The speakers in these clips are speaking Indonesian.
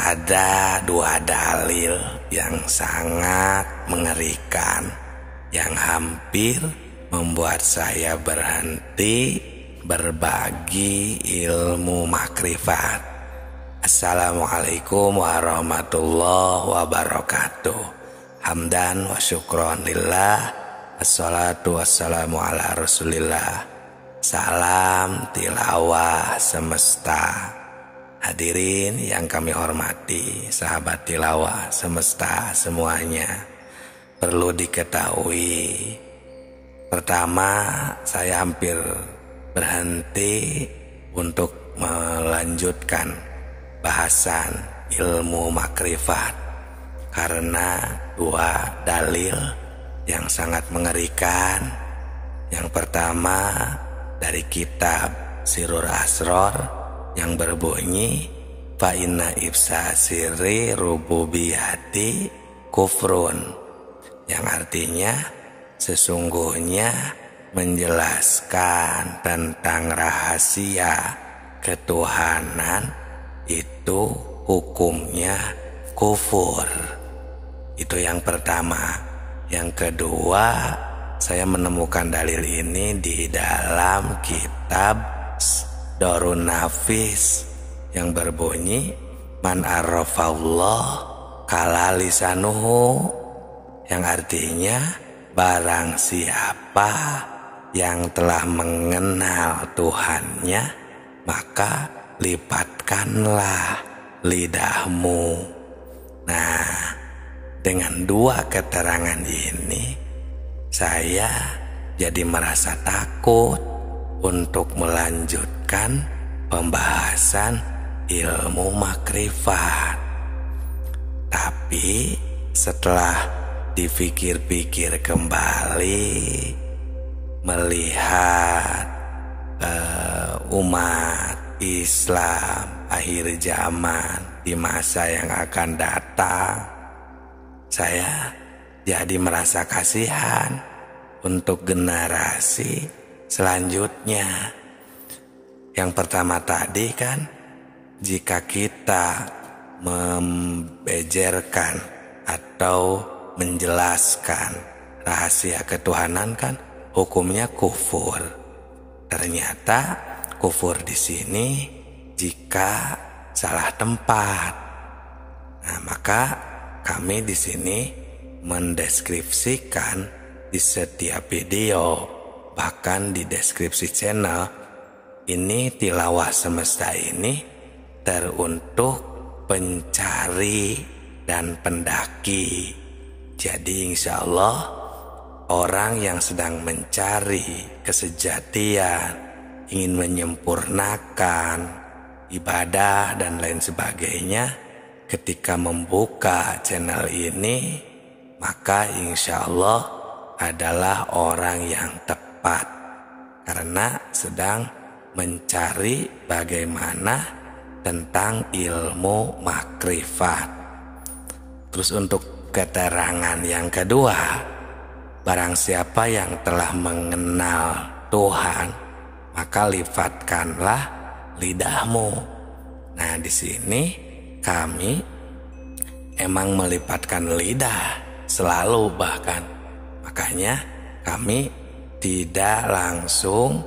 ada dua dalil yang sangat mengerikan yang hampir membuat saya berhenti berbagi ilmu makrifat. Assalamualaikum warahmatullahi wabarakatuh. Hamdan wa syukron lillah, assalatu wassalamu ala rasulillah. Salam tilawah semesta. Hadirin yang kami hormati, sahabat tilawah semesta semuanya. Perlu diketahui, pertama saya hampir berhenti untuk melanjutkan bahasan ilmu makrifat karena dua dalil yang sangat mengerikan. Yang pertama dari kitab Sirrul Asrar yang berbunyi fa inna ifsa sirri rububiyati kufrun, yang artinya sesungguhnya menjelaskan tentang rahasia ketuhanan itu hukumnya kufur. Itu yang pertama. Yang kedua, saya menemukan dalil ini di dalam kitab Darun Nafis yang berbunyi man arrafallah kala lisanuhu, yang artinya barang siapa yang telah mengenal Tuhannya maka lipatkanlah lidahmu. Nah, dengan dua keterangan ini saya jadi merasa takut untuk melanjutkan pembahasan ilmu makrifat. Tapi setelah dipikir-pikir kembali, melihat umat Islam akhir zaman di masa yang akan datang, saya jadi merasa kasihan untuk generasi selanjutnya. Yang pertama tadi kan, jika kita membejerkan atau menjelaskan rahasia ketuhanan kan hukumnya kufur. Ternyata kufur di sini jika salah tempat. Nah, maka kami di sini mendeskripsikan di setiap video, bahkan di deskripsi channel ini, tilawah semesta ini teruntuk pencari dan pendaki. Jadi insya Allah orang yang sedang mencari kesejatian, ingin menyempurnakan ibadah dan lain sebagainya, ketika membuka channel ini maka insya Allah adalah orang yang tepat, karena sedang mencari bagaimana tentang ilmu makrifat. Terus untuk keterangan yang kedua, barang siapa yang telah mengenal Tuhan maka lifatkanlah lidahmu. Nah, di sini kami emang melipatkan lidah selalu, bahkan makanya kami tidak langsung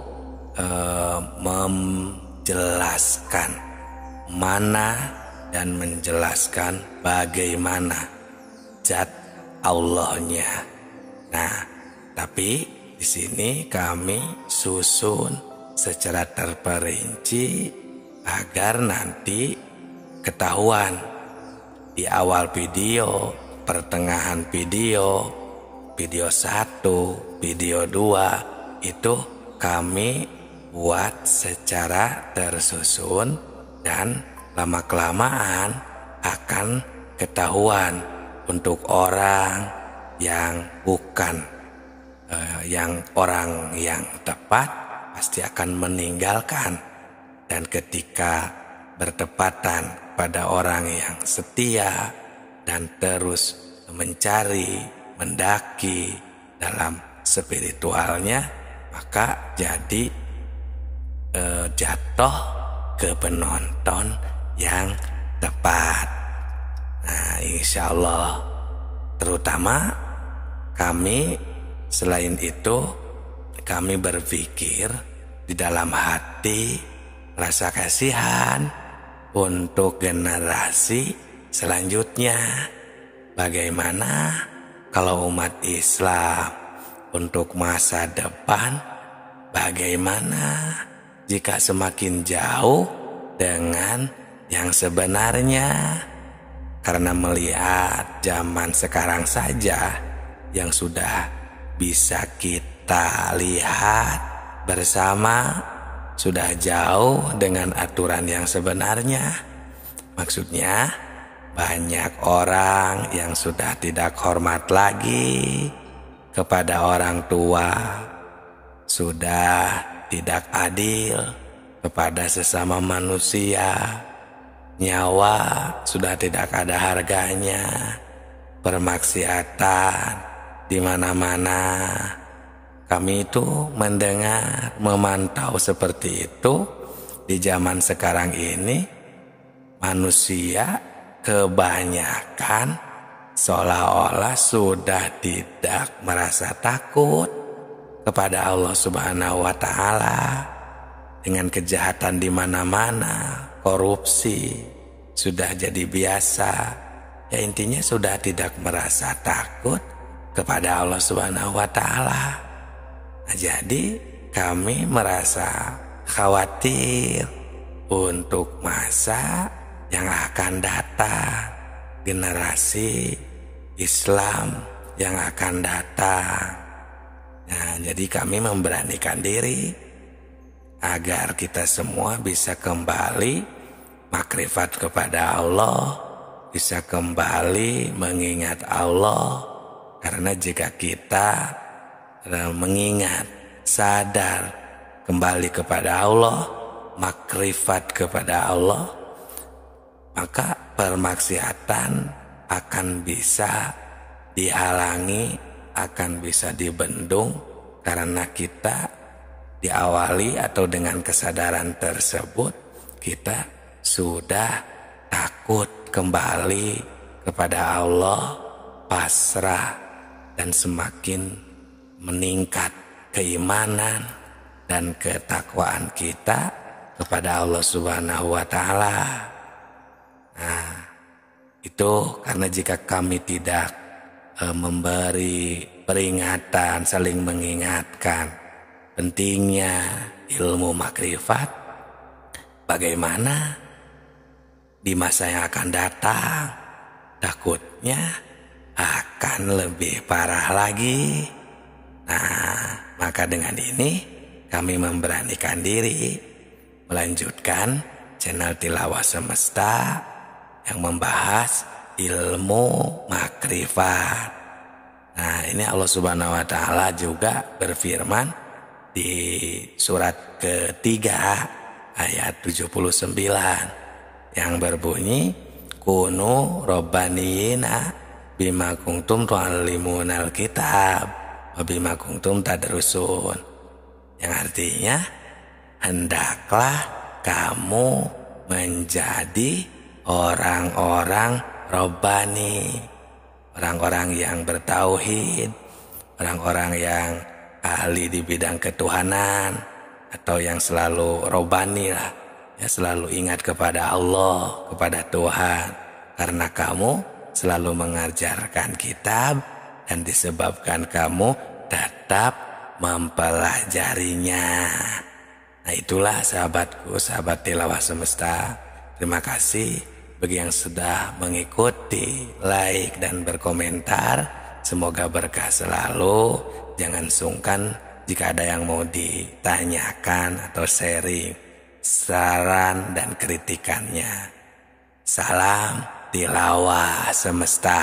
menjelaskan mana dan menjelaskan bagaimana zat Allahnya. Nah, tapi di sini kami susun secara terperinci agar nanti ketahuan di awal video, pertengahan video, video 1, video 2 itu kami buat secara tersusun, dan lama-kelamaan akan ketahuan untuk orang yang bukan orang yang tepat pasti akan meninggalkan, dan ketika bertepatan pada orang yang setia dan terus mencari, mendaki dalam spiritualnya, maka jadi jatuh ke penonton yang tepat. insya Allah, terutama kami selain itu, kami berpikir di dalam hati rasa kasihan untuk generasi selanjutnya. Bagaimana kalau umat Islam untuk masa depan, bagaimana jika semakin jauh dengan yang sebenarnya? Karena melihat zaman sekarang saja yang sudah bisa kita lihat bersama, sudah jauh dengan aturan yang sebenarnya. Maksudnya banyak orang yang sudah tidak hormat lagi kepada orang tua, sudah tidak adil kepada sesama manusia, nyawa sudah tidak ada harganya, permaksiatan di mana-mana. Kami itu mendengar, memantau seperti itu. Di zaman sekarang ini manusia kebanyakan seolah-olah sudah tidak merasa takut kepada Allah Subhanahu wa Ta'ala. Dengan kejahatan di mana-mana, korupsi sudah jadi biasa. Ya intinya sudah tidak merasa takut kepada Allah Subhanahu wa Ta'ala. Nah, jadi kami merasa khawatir untuk masa yang akan datang, generasi Islam yang akan datang. Nah, jadi kami memberanikan diri agar kita semua bisa kembali makrifat kepada Allah, bisa kembali mengingat Allah. Karena jika kita mengingat, sadar kembali kepada Allah, makrifat kepada Allah, maka permaksiatan akan bisa dihalangi, akan bisa dibendung. Karena kita diawali atau dengan kesadaran tersebut, kita sudah takut kembali kepada Allah, pasrah, dan semakin meningkat keimanan dan ketakwaan kita kepada Allah Subhanahu wa Ta'ala. Nah, itu karena jika kami tidak memberi peringatan, saling mengingatkan pentingnya ilmu makrifat, bagaimana di masa yang akan datang? Takutnya akan lebih parah lagi. Nah, maka dengan ini kami memberanikan diri melanjutkan channel Tilawah Semesta yang membahas ilmu makrifat. Nah, ini Allah Subhanahu wa Ta'ala juga berfirman di surat ketiga ayat 79 yang berbunyi, kunu robbaniyina bima kuntum tu'allimunal kitab wabima kuntum tadrusun. Yang artinya, hendaklah kamu menjadi orang-orang robbani, orang-orang yang bertauhid, orang-orang yang ahli di bidang ketuhanan, atau yang selalu robbani lah, ya, selalu ingat kepada Allah, kepada Tuhan. Karena kamu selalu mengajarkan kitab, dan disebabkan kamu tetap mempelajarinya. Nah, itulah sahabatku, sahabat Tilawah Semesta. Terima kasih bagi yang sudah mengikuti, like, dan berkomentar. Semoga berkah selalu. Jangan sungkan jika ada yang mau ditanyakan atau sharing, saran dan kritikannya. Salam Tilawah Semesta.